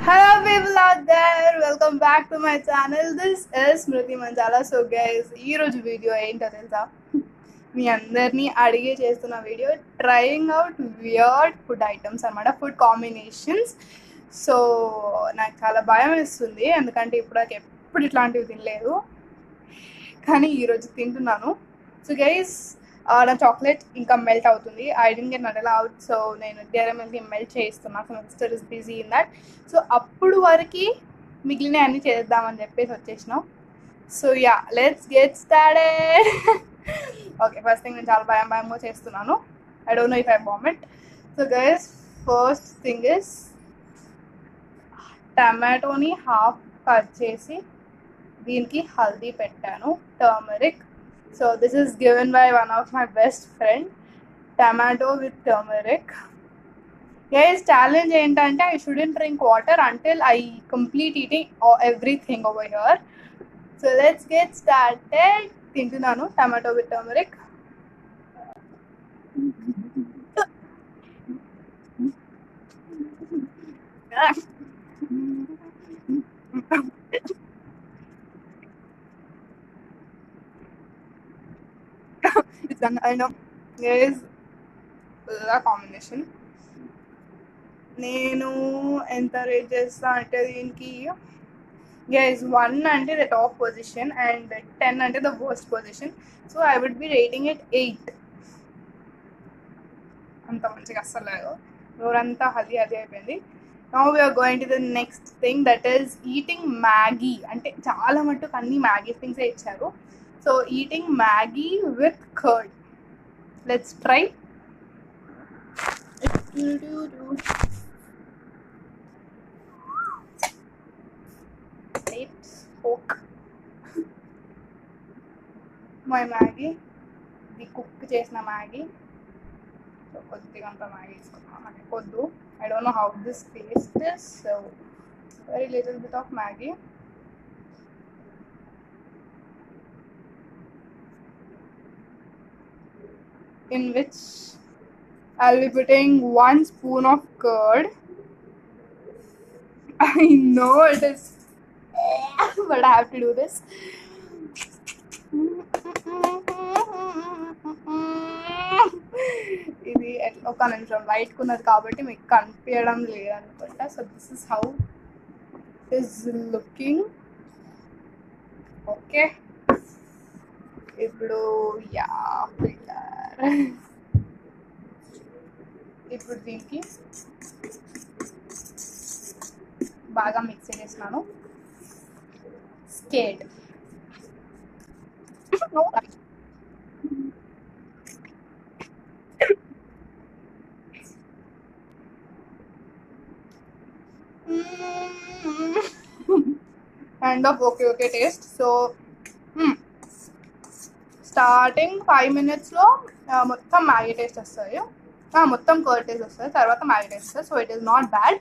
Hello people out there, welcome back to my channel. This is Smriti Manjala. So guys, ఈ రోజు video ఏంటో తెలుసా? మీ అందరినీ అడిగే చేస్తున్న video trying out weird food items అనమాట, ఫుడ్ కాంబినేషన్స్. సో నాకు చాలా భయం వేస్తుంది, ఎందుకంటే ఎప్పుడు ఇట్లాంటివి తినలేదు, కానీ ఈరోజు తింటున్నాను. సో గైస్, నా చాక్లెట్ ఇంకా మెల్ట్ అవుతుంది. I didn't get not out, so నేను డైరీ మిల్క్ని మెల్ట్ చేయిస్తున్నా. So Mister is busy in that. So అప్పుడు వరకు మిగిలిన అన్ని చేద్దామని చెప్పేసి వచ్చేసినాం. So yeah, let's get started. Okay, first thing నేను చాలా భయంగా చేస్తున్నాను. I don't know if I vomit. So guys, first thing is టమాటోని హాఫ్ కట్ చేసి దీనికి హల్దీ పెట్టాను, turmeric. So this is given by one of my best friend, tomato with turmeric. Guys, challenge ఏంటంటే I shouldn't drink water until I complete eating everything over here. So let's get started. తింటున్నాను tomato with turmeric. It's done. I know. Guys, the combination. నేను ఎంత rate చేస్తా అంటే దీనికి, guys 1 అంటే the top position and 10 అంటే the worst position. So I would be rating it 8. అంత మంచిగా అస్సలు లేదు, నోరంతా హది అయిపోయింది. Now we're going to the next thing, that is eating Maggi. అంటే చాలా మటుకు అన్ని మ్యాగీ థింగ్సే ఇచ్చారు. So eating Maggi with curd. Let's try. Poke my Maggi, ఇది కుక్ చేసిన మ్యాగీ. సో కొద్దిగా అంత మ్యాగీ తీసుకున్నాం, నాకు కొద్దు. I don't know how this taste is, so very little bit of Maggi. In which I'll be putting 1 spoon of curd. I know it is, but I have to do this. ఇది ఒక నిమిషం white ఉన్నది కాబట్టి మీకు కనిపించడం లేదనుకుంటా. So this is how it is looking. Okay, ఇప్పుడు యా ఫిల్టర్. ఇప్పుడు దీనికి బాగా మిక్స్ చేసినాను. స్కేట్ kind of okay taste. So starting 5 minutesలో మొత్తం మ్యాగీ టేస్ట్ వస్తుంది, మొత్తం కర్డ్ టేస్ట్ వస్తుంది, తర్వాత మ్యాగీ టేస్ట్ వస్తుంది. So it is not bad.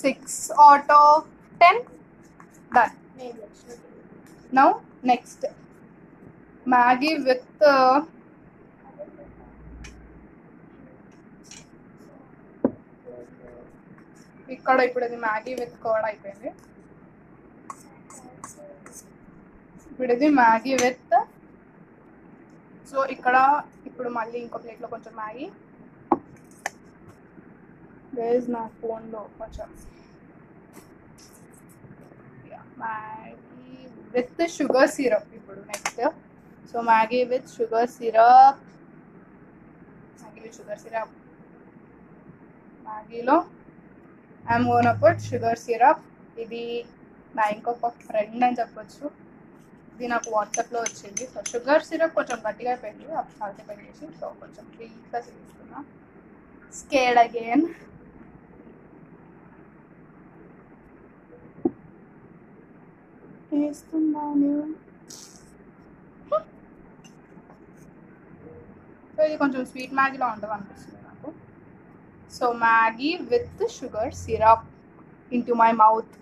6 out of 10. Done. Now next, Maggi with ఇక్కడ ఇప్పుడు ఇది మ్యాగీ విత్ కర్డ్ అయిపోయింది. ఇప్పుడు ఇది మ్యాగీ విత్, సో ఇక్కడ ఇప్పుడు మళ్ళీ ఇంకో ప్లేట్లో కొంచెం మ్యాగీ. గైస్, నా ఫోన్లో కొంచెం మ్యాగీ విత్ షుగర్ సిరప్. ఇప్పుడు next, so Maggi with sugar syrup. మ్యాగీలో I'm gonna put sugar syrup. ఇది నా ఇంకొక ఫ్రెండ్ అని చెప్పొచ్చు, ఇది నాకు వాట్సాప్లో వచ్చింది. సో షుగర్ సిరప్ కొంచెం గట్టిగా అయిపోయింది, సాల్ట్ చేసి, సో కొంచెం ఫ్రీగా చేస్తున్నా. Scared again. వేస్తున్నాను. సో ఇది కొంచెం స్వీట్ మ్యాగీలో ఉంటుంది అనిపిస్తుంది నాకు. So Maggi with sugar syrup into my mouth.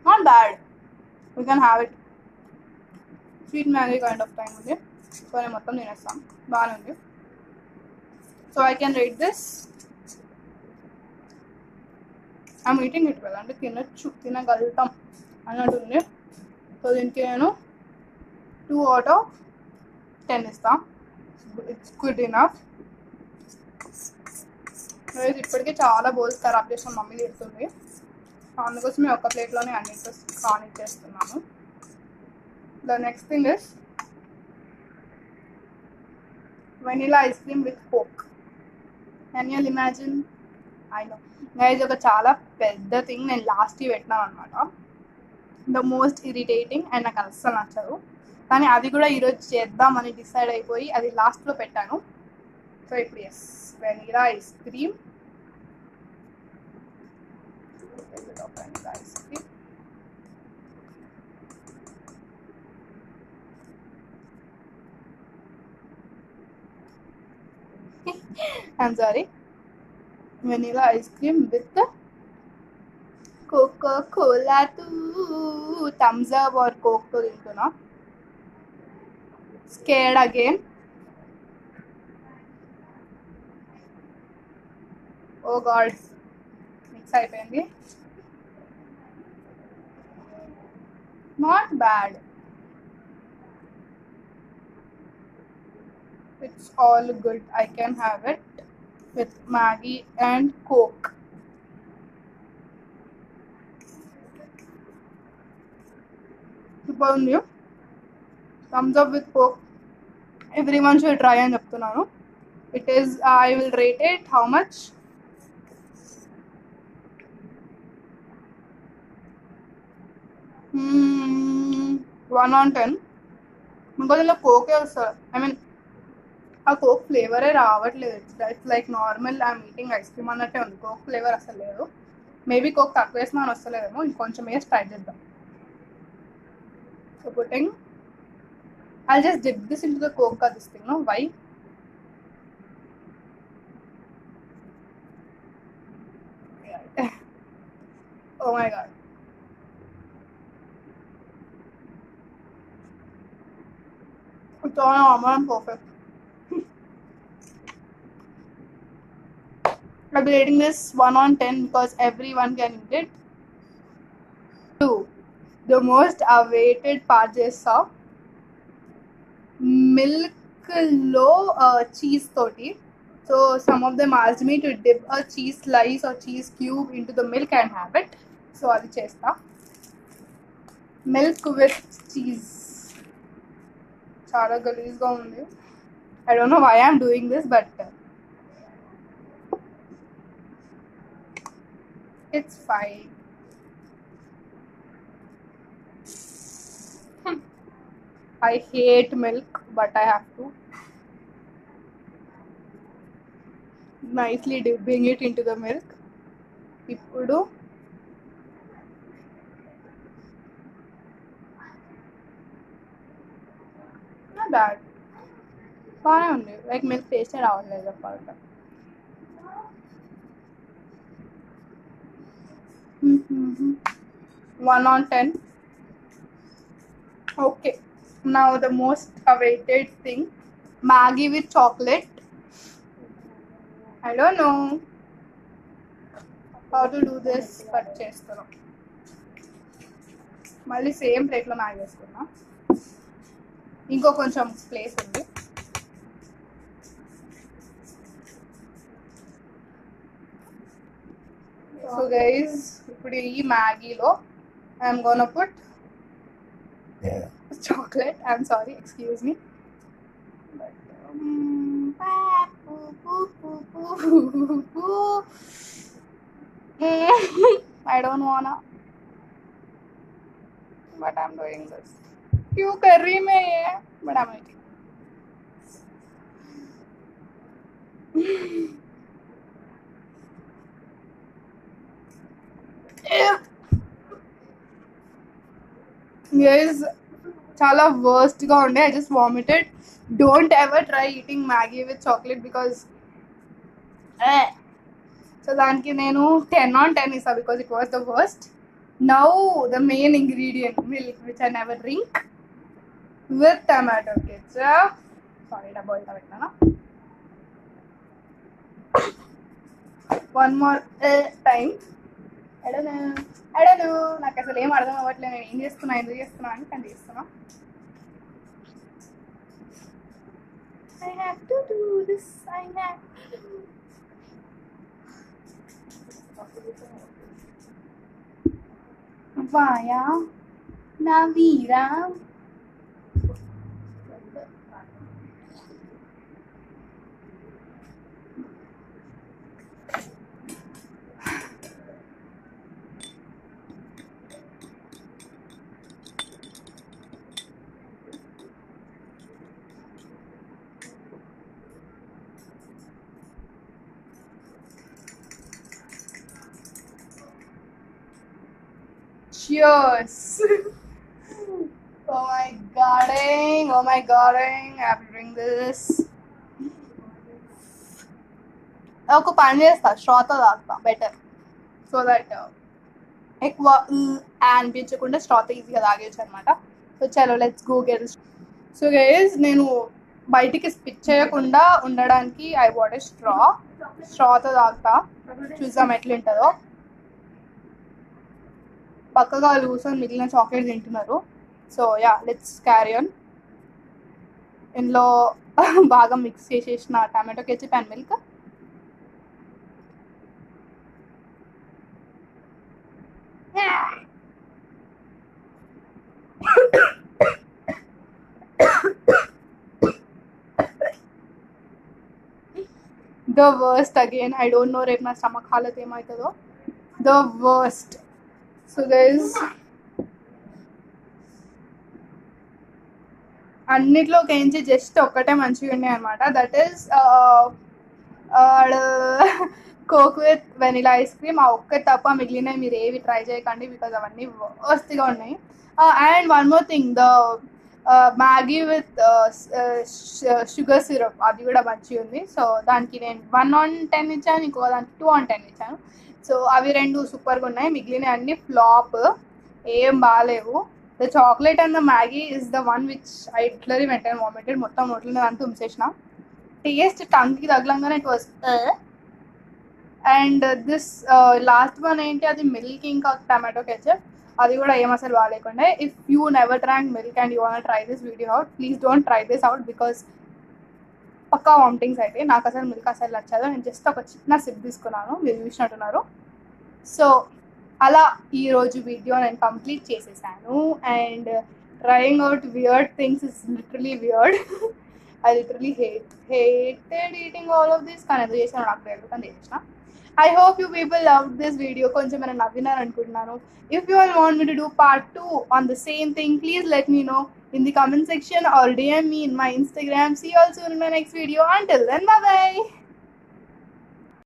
Not bad. We can have it. Sweet Maggi kind of time ఉంది. సో నేను మొత్తం తినేస్తాను, బాగానే ఉంది. So I can rate this, I'm eating it well, అంటే తినగలుగుతాం అన్నట్టుంది. సో దీనికి నేను 2/10 ఇస్తాను. It's good enough. ఇప్పటికే చాలా బౌల్స్ ఖరాబ్ చేసిన మమ్మీ తిడుతుంది, అందుకోసం మేము ఒక ప్లేట్లోనే అన్నిటితో కానిచ్చేస్తున్నాను. The next thing is vanilla ice cream with Coke. Can you imagine? I know guys, ఒక చాలా పెద్ద థింగ్ నేను లాస్ట్ పెట్టినాను అనమాట. ద మోస్ట్ ఇరిటేటింగ్, అండ్ నాకు అస్సలు నచ్చదు, కానీ అది కూడా ఈరోజు చేద్దామని డిసైడ్ అయిపోయి అది లాస్ట్లో పెట్టాను. సో ఇప్పుడు yes, vanilla ice cream, I'm sorry, vanilla ice cream with the Coca-Cola too. Thumbs up or Coke to తింటున్నా. Scared again. Oh God, mix అయిపోయింది. Not bad. It's all good. I can have it with Maggi and Coke. Super new. Thumbs up with Coke. Everyone should try and చెప్తున్నాను. It is, I will rate it how much? Hmm, 1/10. because ఇలా కోకే వస్తుంది. I mean ఆ coke ఫ్లేవరే రావట్లేదు. It's like normal I'm eating ice cream అన్నట్టే ఉంది. Coke flavour అసలు లేదు. Maybe coke తక్కువ వేసినా అని వస్తలేదేమో, ఇంకొంచెం వేసి ట్రై చేద్దాం. So putting, I'll just dip this into the Coke, this thing, no? Why? Oh my God. It's all normal and perfect. I'll be rating this 1/10 because everyone can eat it. 2. The most awaited part చేస్తా, మిల్క్లో cheese తోటి. So some of them asked me to dip a cheese slice or cheese cube into the milk and have it. So అది చేస్తా, milk with cheese. చాలా గలీజ్గా ఉంది. I don't know why I'm doing this, but it's fine. I hate milk, but I have to. Nicely dipping it into the milk. Ippudu not bad. బాగానే ఉంది. Like milk టేస్టే రావట్లేదు చెప్పాలంటే. 1/10. Okay, now the most awaited thing, Maggi with chocolate. I don't know how to do this, but చేస్తాను. మళ్ళీ same ప్లేట్లో Maggi వేసుకున్నా, ఇంకో కొంచెం ప్లేస్ ఉంది. సో గైజ్, ఇప్పుడు ఈ మ్యాగీలో I'm gonna put chocolate. I'm sorry, excuse me. But, I don't wanna, but I'm doing this. क्यों कर रही मैं ये? But I'm eating. Guys, చాలా వర్స్ట్గా ఉండే. I just vomited. Don't ever try eating Maggi with chocolate because so దానికి నేను 10/10 ఇస్తా because it was the worst. Now the main ingredient, milk, which I never drink. with tomato ketchup. Sorry, double పెట్టానా. One more time. I don't know. నాకు అసలు ఏం అర్థం అవ్వట్లేదు. నేను ఏం చేస్తున్నా, ఎందుకు చేస్తున్నా అని కానీ చేస్తున్నా. I have to do this. I have to do. Vaya, Navira. Cheers. Oh my goding. I have to drink this. ఒక పని చేస్తా, స్ట్రాతో తాగుతా బెటర్, సో దట్ ఎక్కువ అనిపించకుండా స్ట్రాతో ఈజీగా తాగేయచ్చు అనమాట. సో చలో let's go get. So guys, నేను బయటికి స్పిచ్ చేయకుండా ఉండడానికి ఐ వాట్ ఏ స్ట్రాతో తాగుతా. చూద్దాం ఎట్లుంటుందో. పక్కగా కూర్చొని మిగిలిన చాక్లెట్ తింటున్నారు. So yeah, let's carry on. ఇందులో బాగా మిక్స్ చేసేసిన tomato ketchup and milk. The worst again. I don't know రేపు నా స్టమక్ హాలత్ ఏమవుతుందో. The worst. So guys, అన్నిట్లోకి ఏంచి జస్ట్ ఒక్కటే మంచిగా ఉన్నాయి అనమాట. That is Coke with vanilla ice cream. ఆ ఒక్కటి తప్ప మిగిలినవి మీరు ఏవి ట్రై చేయకండి, బికాజ్ అవన్నీ వర్స్ట్గా ఉన్నాయి. And one more thing, the Maggi with sugar syrup, అది కూడా మంచిగా ఉంది. సో దానికి నేను 1/10 ఇచ్చాను, ఇంకో దానికి 2/10 ఇచ్చాను. సో అవి రెండు సూపర్గా ఉన్నాయి. మిగిలిన అన్ని ఫ్లాప్, ఏం బాగాలేవు. The chocolate and the Maggi is the one which I literally vomited. మొత్తం నోట్లో అంతా ఉంచేసిన. టేస్ట్ టంగ్కి తగలంగానే it was. And this last one ఏంటి, అది మిల్క్ ఇంకా టమాటో కెచప్, అది కూడా ఏం అసలు బాగాలేకుండా. If you never drank milk and you want try this video out, please don't try this out, because పక్కా వామిటింగ్స్ అయితే. నాకు అసలు మిల్క్ అసలు నచ్చదు. నేను జస్ట్ ఒక చిన్న సిప్ తీసుకున్నాను, మీరు చూసినట్టున్నారు. సో అలా ఈరోజు వీడియో నేను కంప్లీట్ చేసేసాను. And trying out weird things is literally weird. I literally hated eating all of this. కానీ ఎందుకు చేసాను నాకు తెలియదు, కానీ చేసిన. I hope you people loved this video. కొంచెం నేను నవ్వినారు అనుకుంటున్నాను. If you all want me to do part 2 on the same thing, please let me know in the comment section or DM me in my Instagram. See you all soon in my next video. Until then, bye bye.